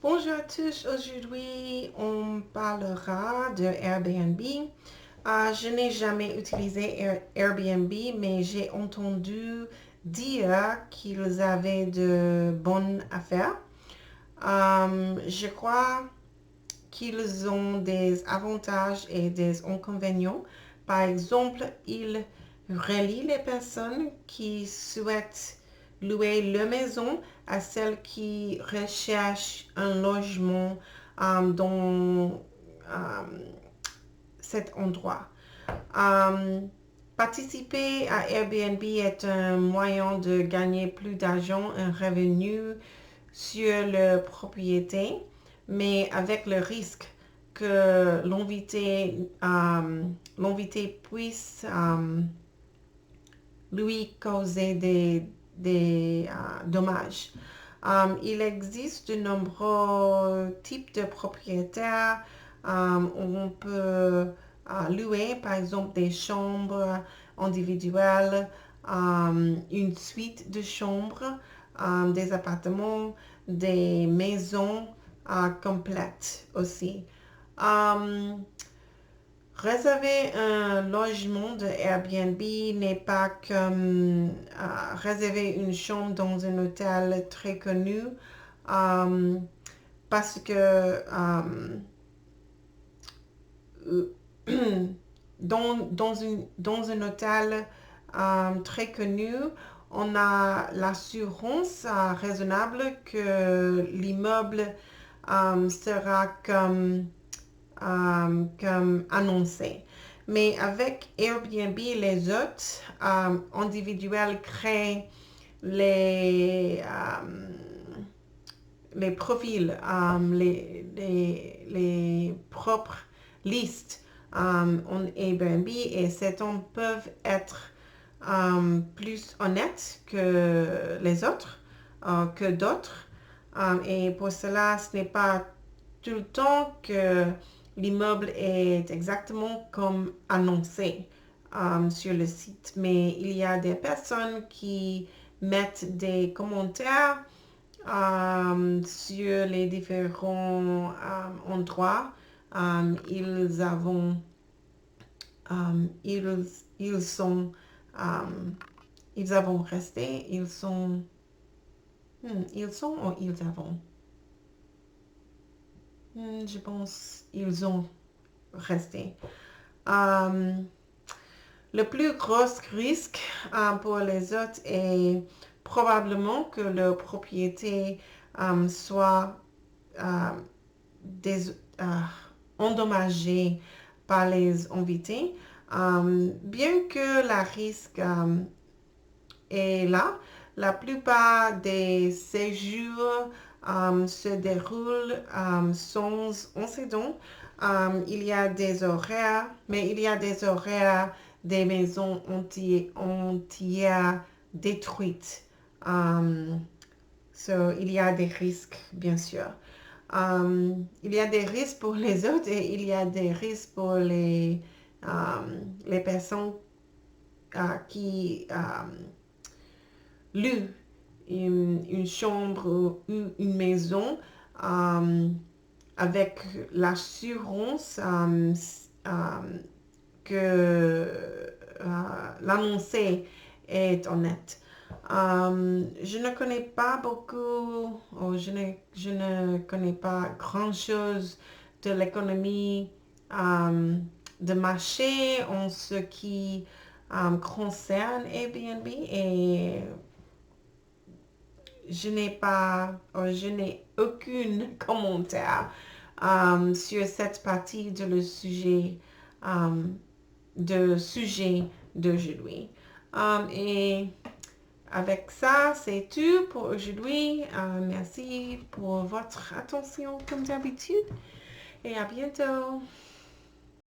Bonjour à tous, aujourd'hui on parlera de Airbnb. Je n'ai jamais utilisé Airbnb, mais j'ai entendu dire qu'ils avaient de bonnes affaires. Je crois qu'ils ont des avantages et des inconvénients. Par exemple, ils relient les personnes qui souhaitent louer leur maison à celles qui recherchent un logement dans cet endroit. Euh, Participer à Airbnb est un moyen de gagner plus d'argent, un revenu sur la propriété, mais avec le risque que l'invité puisse lui causer des dommages. Il existe de nombreux types de propriétaires. On peut louer, par exemple, des chambres individuelles, une suite de chambres, des appartements, des maisons complètes aussi. Réserver un logement de Airbnb n'est pas comme réserver une chambre dans un hôtel très connu parce que dans un hôtel très connu, on a l'assurance raisonnable que l'immeuble sera comme annoncé. Mais avec Airbnb, les hôtes individuels créent les profils, les propres listes en Airbnb et ces hommes peuvent être plus honnêtes que les autres, que d'autres. Et pour cela, ce n'est pas tout le temps que l'immeuble est exactement comme annoncé sur le site. Mais il y a des personnes qui mettent des commentaires sur les différents endroits. Ils avons, ils sont, ils avons resté, ils sont ou ils avons. Je pense ils ont resté. Le plus gros risque pour les autres est probablement que leur propriété soit des, endommagée par les invités. Bien que la risque est là, la plupart des séjours se déroulent sans incident. Il y a des horaires, mais il y a des horaires des maisons entières détruites. Il y a des risques, bien sûr. Il y a des risques pour les autres et il y a des risques pour les personnes qui louent une chambre ou une maison avec l'assurance que l'annoncé est honnête. Je ne connais pas beaucoup, je ne connais pas grand-chose de l'économie de marché en ce qui concerne Airbnb et je n'ai aucun commentaire sur cette partie de le sujet d'aujourd'hui. Et avec ça, c'est tout pour aujourd'hui. Merci pour votre attention comme d'habitude et à bientôt.